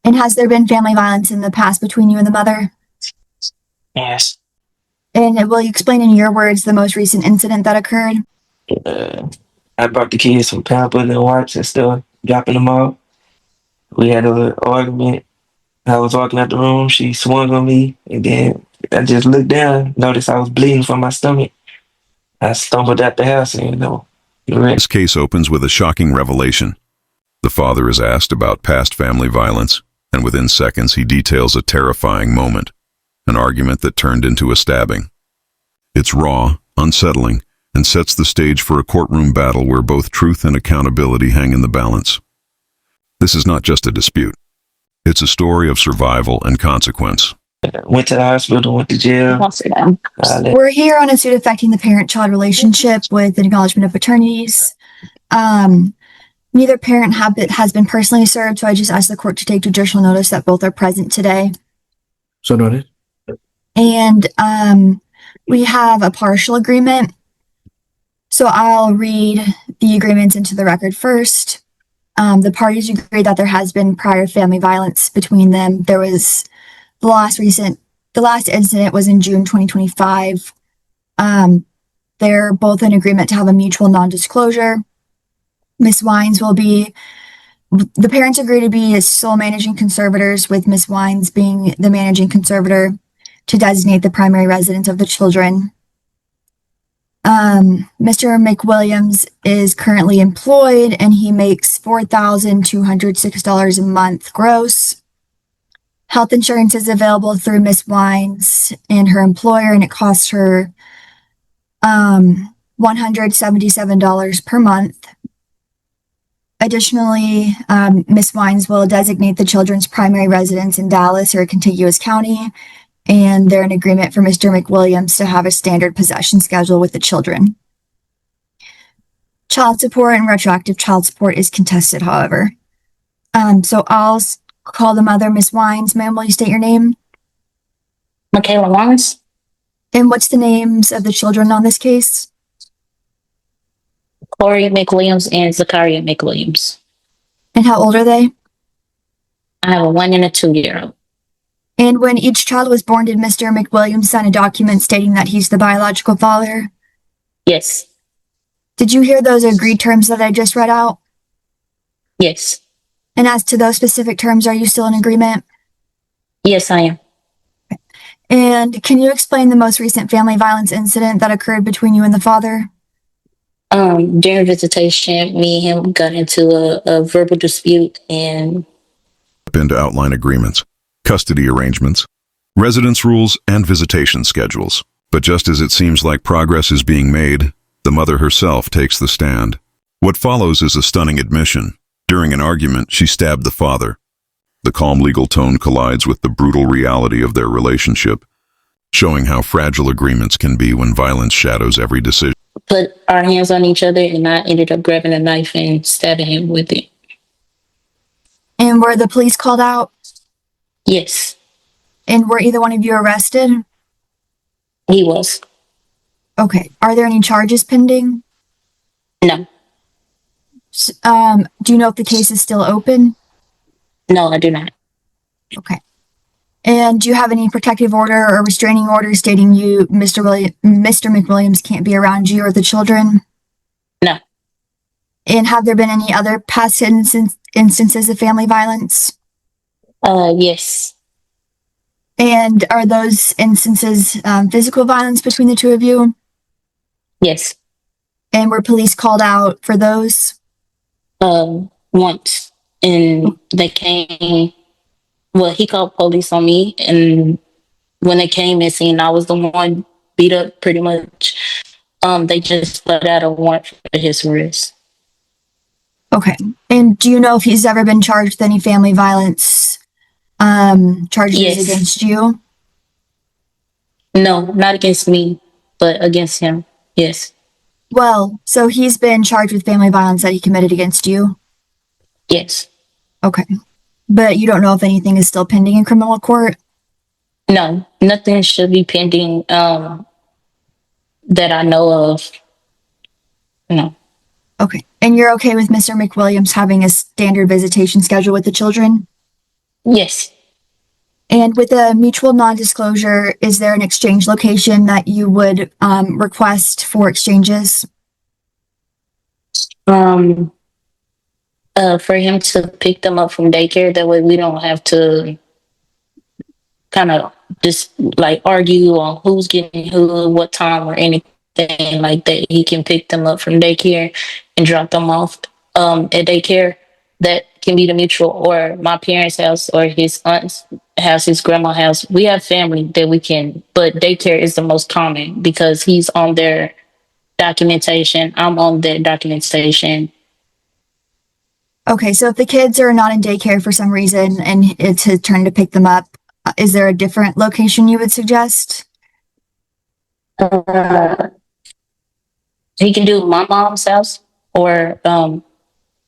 And has there been family violence in the past between you and the mother? Yes. And will you explain in your words the most recent incident that occurred? Uh, I brought the kids some Pampers and wipes and stuff, dropping them off. We had a little argument. I was walking out the room. She swung on me, and then I just looked down, noticed I was bleeding from my stomach. I stumbled out the house, and This case opens with a shocking revelation. The father is asked about past family violence, and within seconds he details a terrifying moment, an argument that turned into a stabbing. It's raw, unsettling, and sets the stage for a courtroom battle where both truth and accountability hang in the balance. This is not just a dispute. It's a story of survival and consequence. went to the hospital, went to jail. We're here on a suit affecting the parent-child relationship with an acknowledgement of paternities. Neither parent has been personally served, so I just asked the court to take judicial notice that both are present today. So noted. And we have a partial agreement. So I'll read the agreements into the record first. The parties agree that there has been prior family violence between them. There was the last incident was in June 2025. They're both in agreement to have a mutual non-disclosure. Miss Wines the parents agree to be as sole managing conservators, with Miss Wines being the managing conservator to designate the primary residence of the children. Mr. McWilliams is currently employed and he makes $4,206 a month gross. Health insurance is available through Miss Wines and her employer, and it costs her $177 per month. Additionally, Miss Wines will designate the children's primary residence in Dallas or a contiguous county, and they're in agreement for Mr. McWilliams to have a standard possession schedule with the children. Child support and retroactive child support is contested, however. So I'll call the mother, Miss Wines. Ma'am, will you state your name? Michaela Wines. And what's the names of the children on this case? Corey McWilliams and Zachariah McWilliams. And how old are they? I have a 1 and a 2-year-old. And when each child was born, did Mr. McWilliams sign a document stating that he's the biological father? Yes. Did you hear those agreed terms that I just read out? Yes. And as to those specific terms, are you still in agreement? Yes, I am. And can you explain the most recent family violence incident that occurred between you and the father? During visitation, me and him got into a verbal dispute and Into outline agreements, custody arrangements, residence rules, and visitation schedules. But just as it seems like progress is being made, the mother herself takes the stand. What follows is a stunning admission. During an argument, she stabbed the father. The calm legal tone collides with the brutal reality of their relationship, showing how fragile agreements can be when violence shadows every decision. put our hands on each other, and I ended up grabbing a knife and stabbing him with it. And were the police called out? Yes, And were either one of you arrested? he was. Okay. Are there any charges pending? No, Do you know if the case is still open? no, I do not. Okay. And do you have any protective order or restraining order stating Mr. McWilliams can't be around you or the children? No, And have there been any other past instances of family violence? yes, And are those instances physical violence between the two of you? yes. And were police called out for those? Once, and they came. Well, he called police on me, and when they came and seen I was the one beat up pretty much, they just put out a warrant for his arrest. Okay. And do you know if he's ever been charged with any family violence charges Yes. against you? No, not against me, but against him. Yes. Well, so he's been charged with family violence that he committed against you? Yes. Okay. But you don't know if anything is still pending in criminal court? No, nothing should be pending that I know of. No. Okay. And you're okay with Mr. McWilliams having a standard visitation schedule with the children? Yes. And with a mutual non-disclosure, is there an exchange location that you would request for exchanges? Um, for him to pick them up from daycare. That way we don't have to kind of just like argue on who's getting who, what time, or anything like that. He can pick them up from daycare and drop them off at daycare. That can be the mutual, or my parents' house, or his aunt's house, his grandma's house. We have family that we can, but daycare is the most common because he's on their documentation. I'm on their documentation. Okay, so if the kids are not in daycare for some reason and it's his turn to pick them up, is there a different location you would suggest? Uh, he can do my mom's house, or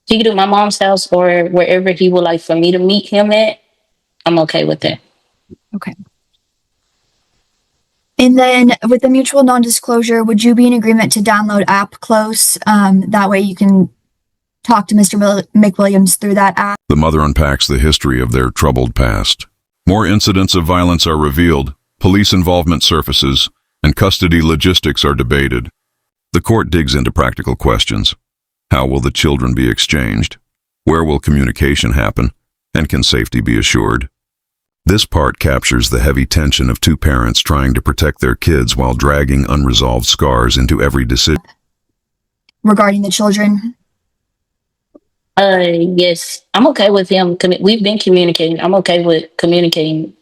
he can do my mom's house, or wherever he would like for me to meet him at. I'm okay with that. Okay. And then with the mutual non-disclosure, would you be in agreement to download app close? That way you can talk to Mr. McWilliams through that app. The mother unpacks the history of their troubled past. More incidents of violence are revealed, police involvement surfaces, and custody logistics are debated. The court digs into practical questions. How will the children be exchanged? Where will communication happen? And can safety be assured? This part captures the heavy tension of two parents trying to protect their kids while dragging unresolved scars into every decision. Regarding the children. Yes, I'm okay with him. We've been communicating. I'm okay with communicating.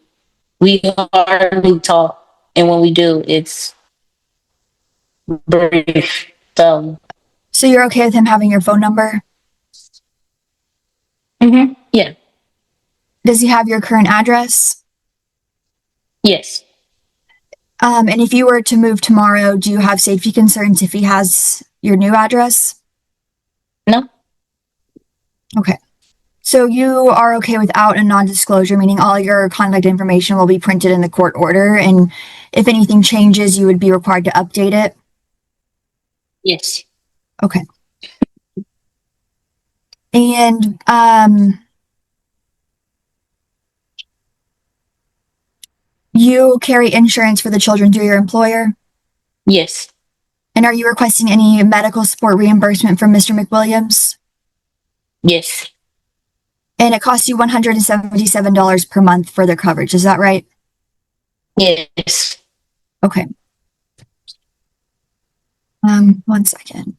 We hardly talk, and when we do, it's brief. So you're okay with him having your phone number? Yeah. Does he have your current address? Yes. And if you were to move tomorrow, do you have safety concerns if he has your new address? No. Okay. So you are okay without a non-disclosure, meaning all your contact information will be printed in the court order, and if anything changes, you would be required to update it? Yes. Okay. And you carry insurance for the children through your employer? Yes. And are you requesting any medical support reimbursement from Mr. McWilliams? Yes. And it costs you $177 per month for their coverage, is that right? Yes. Okay. 1 second.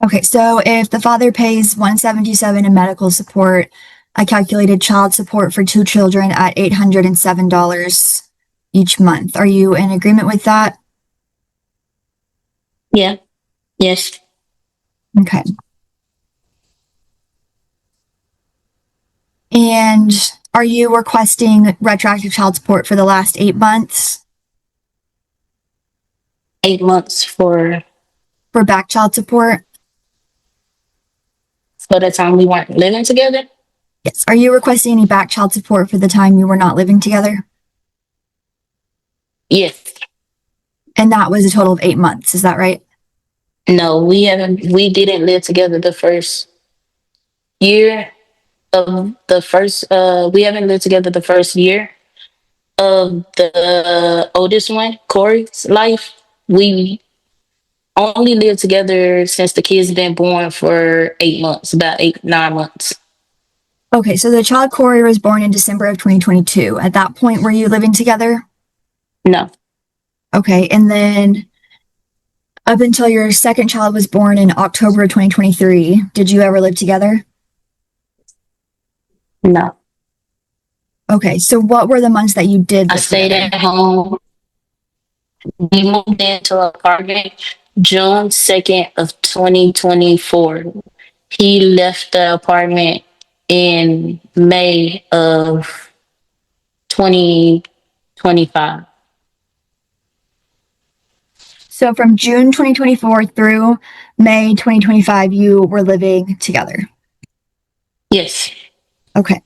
Okay, so if the father pays $177 in medical support, I calculated child support for two children at $807 each month. Are you in agreement with that? Yeah. Yes. Okay. And are you requesting retroactive child support for the last 8 months? 8 months for For back child support? the time we weren't living together. Yes. Are you requesting any back child support for the time you were not living together? Yes. And that was a total of 8 months, is that right? No, we haven't. We didn't live together the first year of the first. We haven't lived together the first year of the oldest one, Corey's life. We only lived together since the kids been born for 8 months, about 8, 9 months. Okay, so the child Corey was born in December of 2022. At that point, were you living together? No, Okay, and then up until your second child was born in October of 2023, did you ever live together? no. Okay, so what were the months that you did I live stayed together? at home. We moved into an apartment June 2nd of 2024. He left the apartment in May of 2025. So from June 2024 through May 2025, you were living together. Yes. Okay.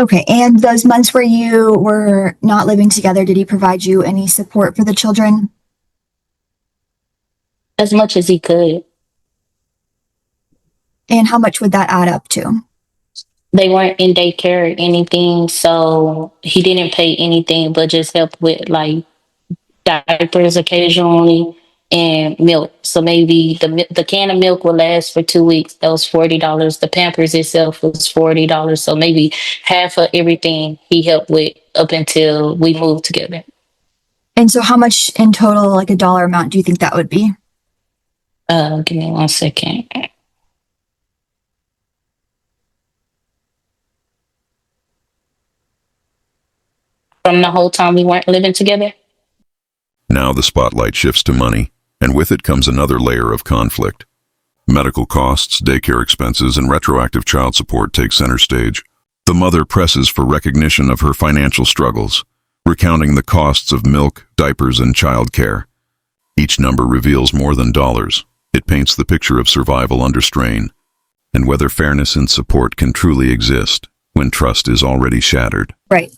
Okay, and those months where you were not living together, did he provide you any support for the children? As much as he could. And how much would that add up to? They weren't in daycare or anything, so he didn't pay anything but just help with like diapers occasionally and milk. So maybe the can of milk will last for 2 weeks. That was $40. The Pampers itself was $40. So maybe half of everything he helped with up until we moved together. And so how much in total, like a dollar amount, do you think that would be? Give me 1 second. From the whole time we weren't living together. Now the spotlight shifts to money, and with it comes another layer of conflict. Medical costs, daycare expenses, and retroactive child support take center stage. The mother presses for recognition of her financial struggles, recounting the costs of milk, diapers, and child care. Each number reveals more than dollars. It paints the picture of survival under strain, and whether fairness and support can truly exist when trust is already shattered. Right.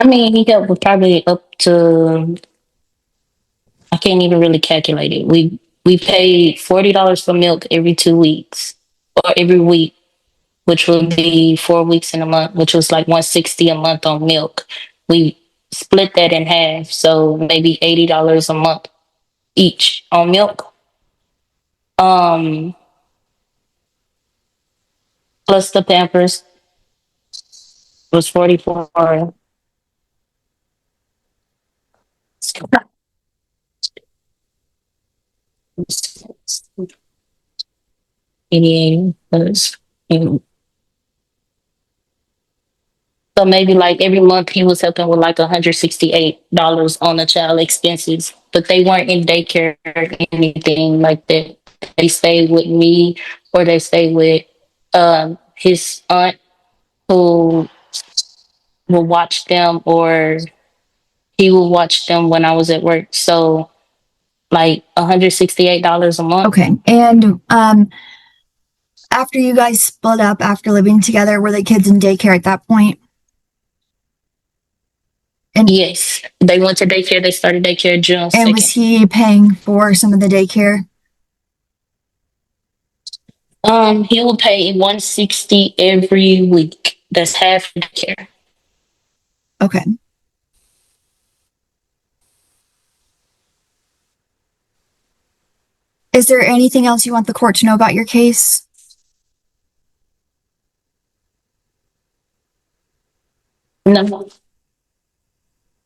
I mean, he helped with probably up to, I can't even really calculate it. We paid $40 for milk every 2 weeks or every week, which would be 4 weeks in a month, which was like 160 a month on milk. We split that in half, so maybe $80 a month each on milk. Plus the Pampers was 44. 88 plus. So maybe like every month he was helping with like $168 on the child expenses, but they weren't in daycare or anything like that. They stayed with me or they stayed with his aunt who will watch them, or he will watch them when I was at work. So like $168 a month. Okay. And after you guys split up after living together, were the kids in daycare at that point? And Yes, they went to daycare. They started daycare June 2nd. And was he paying for some of the daycare? He will pay $160 every week. That's half daycare. Okay. Is there anything else you want the court to know about your case? No,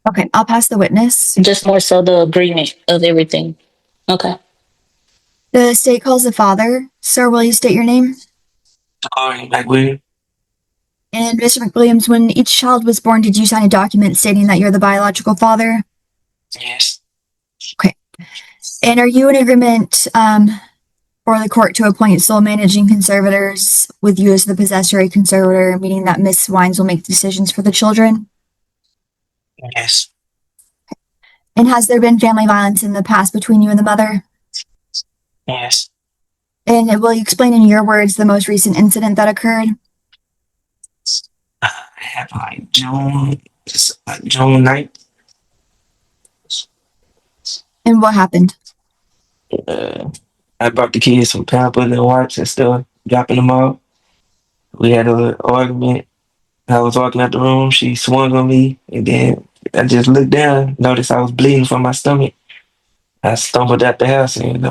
Okay, I'll pass the witness. just more so the agreement of everything. Okay. The state calls the father. Sir, will you state your name? McWilliam. And Mr. McWilliams, when each child was born, did you sign a document stating that you're the biological father? Yes. Okay. And are you in agreement for the court to appoint sole managing conservators with you as the possessory conservator, meaning that Miss Wines will make decisions for the children? Yes. And has there been family violence in the past between you and the mother? Yes. And will you explain in your words the most recent incident that occurred? It happened like June 9th. And what happened? I brought the kids some Pampers and wipes and stuff, dropping them off. We had a little argument. I was walking out the room. She swung on me, and then I just looked down, noticed I was bleeding from my stomach. I stumbled out the house and,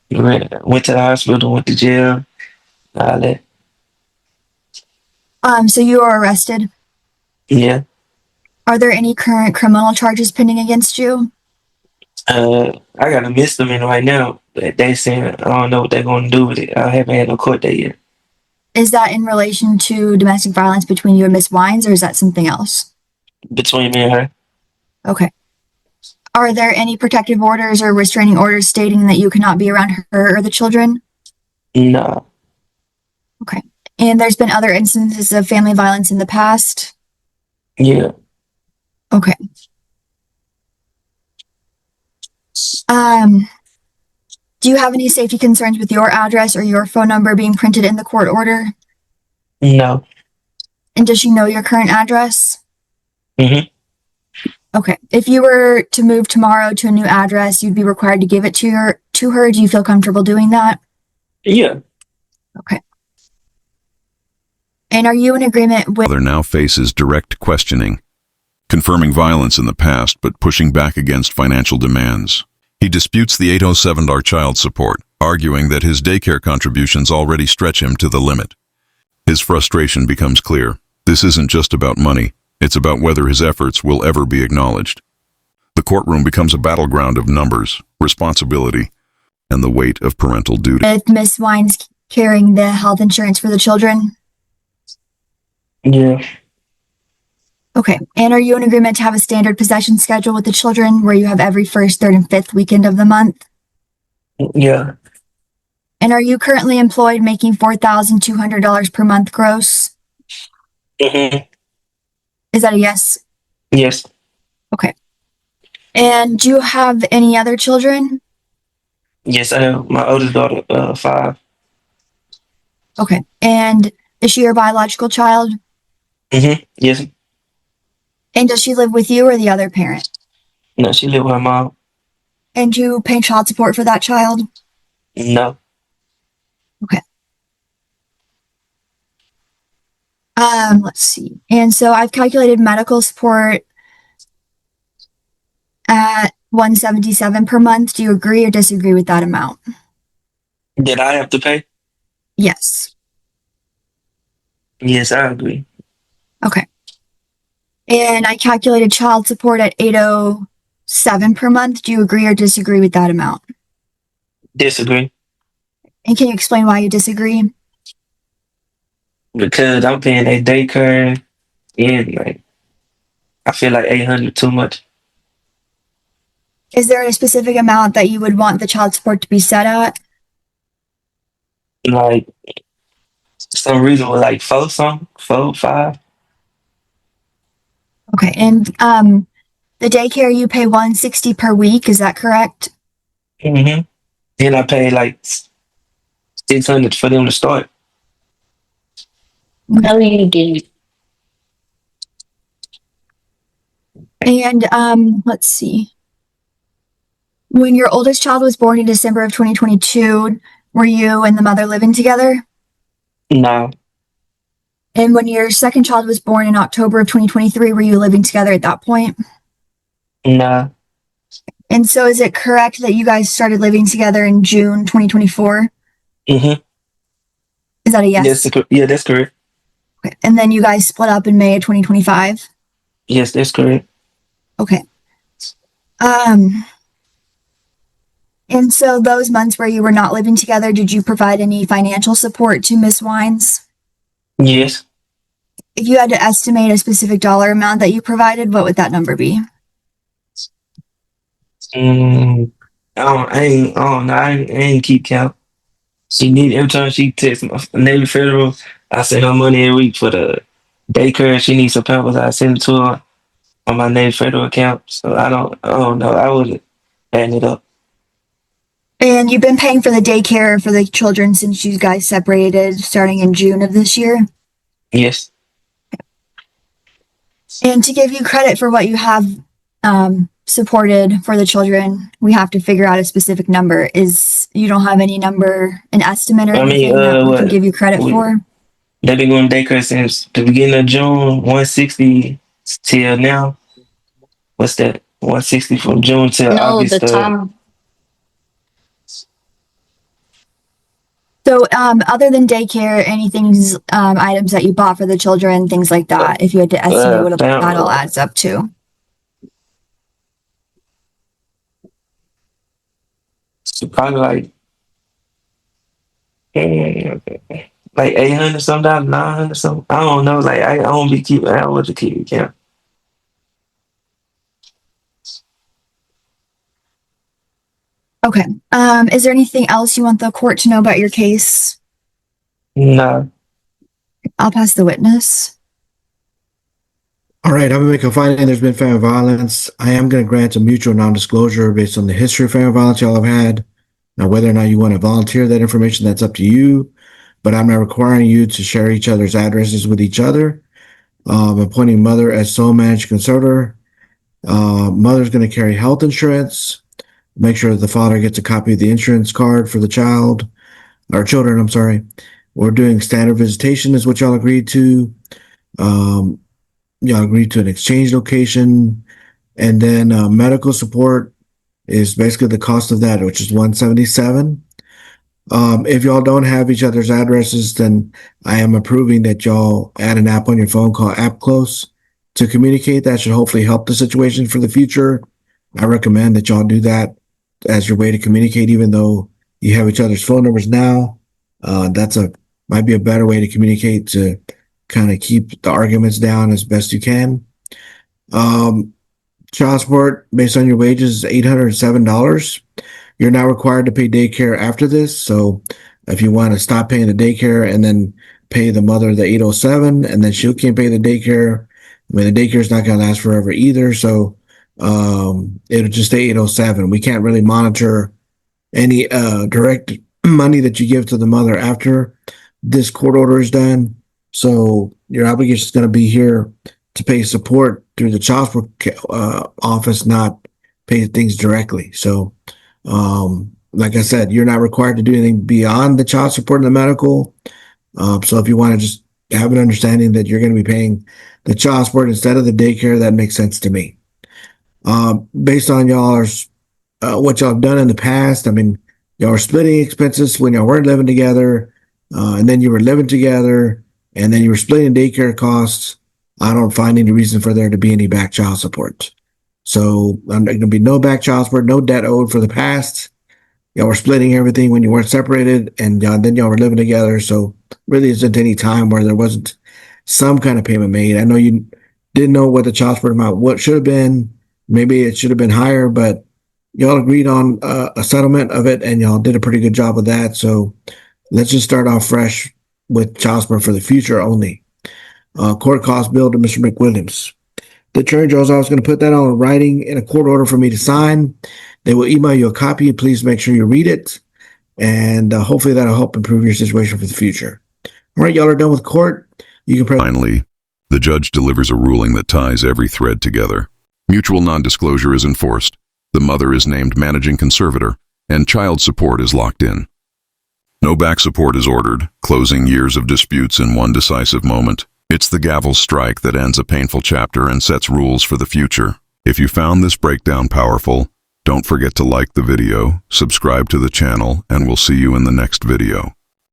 went to the hospital, went to jail, all that. So you were arrested. Yeah. Are there any current criminal charges pending against you? I got a misdemeanor right now, but they saying I don't know what they're going to do with it. I haven't had no court date yet. Is that in relation to domestic violence between you and Miss Wines, or is that something else? Between me and her. Okay. Are there any protective orders or restraining orders stating that you cannot be around her or the children? No. Okay. And there's been other instances of family violence in the past? Yeah. Okay. Do you have any safety concerns with your address or your phone number being printed in the court order? No. And does she know your current address? Mm-hmm. Okay. If you were to move tomorrow to a new address, you'd be required to give it to her. Do you feel comfortable doing that? Yeah. Okay. And are you in agreement with Mother now faces direct questioning, confirming violence in the past but pushing back against financial demands. He disputes the $807 child support, arguing that his daycare contributions already stretch him to the limit. His frustration becomes clear. This isn't just about money, it's about whether his efforts will ever be acknowledged. The courtroom becomes a battleground of numbers, responsibility, and the weight of parental duty. Miss Wines carrying the health insurance for the children? Yeah. Okay. And are you in agreement to have a standard possession schedule with the children where you have every first, third, and fifth weekend of the month? Yeah. And are you currently employed making $4,200 per month gross? Mm-hmm. Is that a yes? Yes. Okay. And do you have any other children? Yes, I have my oldest daughter, 5. Okay. And is she your biological child? Mm-hmm. Yes. And does she live with you or the other parent? No, she live with her mom. And do you pay child support for that child? No. Okay. Let's see. And so I've calculated medical support at $177 per month. Do you agree or disagree with that amount? Did I have to pay? Yes. Yes, I agree. Okay. And I calculated child support at $807 per month. Do you agree or disagree with that amount? Disagree. And can you explain why you disagree? Because I'm paying a daycare and like I feel like 800 too much. Is there a specific amount that you would want the child support to be set at? Like some reason with like 4, 5. Okay. And the daycare you pay $160 per week, is that correct? Mm-hmm. And I pay like 600 for them to start. No, you did. And let's see. When your oldest child was born in December of 2022, were you and the mother living together? No. And when your second child was born in October of 2023, were you living together at that point? No. And so is it correct that you guys started living together in June 2024? Mm-hmm. Is that a yes? Yeah, that's correct. Okay. And then you guys split up in May of 2025? Yes, that's correct. Okay. And so those months where you were not living together, did you provide any financial support to Miss Wines? Yes. If you had to estimate a specific dollar amount that you provided, what would that number be? I ain't keep count. She need every time she texts my Navy Federal, I send her money every week for the daycare. She needs some pampers. I send it to her on my Navy Federal account. So I don't know. I would add it up. And you've been paying for the daycare for the children since you guys separated starting in June of this year? Yes. And to give you credit for what you have supported for the children, we have to figure out a specific number. You don't have any number, an estimate or I mean, anything that we can what? give you credit for? They've been going to daycare since the beginning of June, 160 till now. What's that? 160 from June till No, the August. time. So other than daycare, anything, items that you bought for the children, things like that, if you had to estimate what that all adds up to. Probably like 800 something, 900 something. I don't know. Like I don't be keeping. I don't want to keep count. Okay. Is there anything else you want the court to know about your case? No. I'll pass the witness. All right, I'm going to make a finding there's been family violence. I am going to grant a mutual non-disclosure based on the history of family violence y'all have had. Now, whether or not you want to volunteer that information, that's up to you. But I'm not requiring you to share each other's addresses with each other. Appointing mother as sole managed conservator. Mother's going to carry health insurance. Make sure that the father gets a copy of the insurance card for the child. our children, I'm sorry. We're doing standard visitation is what y'all agreed to. Y'all agreed to an exchange location, and then medical support is basically the cost of that, which is $177. If y'all don't have each other's addresses, then I am approving that y'all add an app on your phone called App Close to communicate. That should hopefully help the situation for the future. I recommend that y'all do that as your way to communicate, even though you have each other's phone numbers now. Might be a better way to communicate to kind of keep the arguments down as best you can. Child support based on your wages is $807. You're not required to pay daycare after this. So if you want to stop paying the daycare and then pay the mother the 807 and then she can't pay the daycare, I mean, the daycare is not going to last forever either. So it'll just stay 807. We can't really monitor any direct money that you give to the mother after this court order is done. So your obligation is going to be here to pay support through the child support office, not pay things directly. So, like I said, you're not required to do anything beyond the child support and the medical. So if you want to just have an understanding that you're going to be paying the child support instead of the daycare, that makes sense to me. Based on y'all's what y'all have done in the past, I mean, y'all were splitting expenses when y'all weren't living together, and then you were living together, and then you were splitting daycare costs. I don't find any reason for there to be any back child support. So there's going to be no back child support, no debt owed for the past. Y'all were splitting everything when you weren't separated, and then y'all were living together. So really isn't any time where there wasn't some kind of payment made. I know you didn't know what the child support amount what should have been. Maybe it should have been higher, but y'all agreed on a settlement of it, and y'all did a pretty good job of that. So let's just start off fresh with child support for the future only. Court cost bill to Mr. McWilliams. The attorney general's office is going to put that on writing in a court order for me to sign. They will email you a copy. Please make sure you read it, and hopefully that'll help improve your situation for the future. All right, y'all are done with court. You can press. Finally, the judge delivers a ruling that ties every thread together. Mutual non-disclosure is enforced. The mother is named managing conservator, and child support is locked in. No back support is ordered, closing years of disputes in one decisive moment. It's the gavel strike that ends a painful chapter and sets rules for the future. If you found this breakdown powerful, don't forget to like the video, subscribe to the channel, and we'll see you in the next video.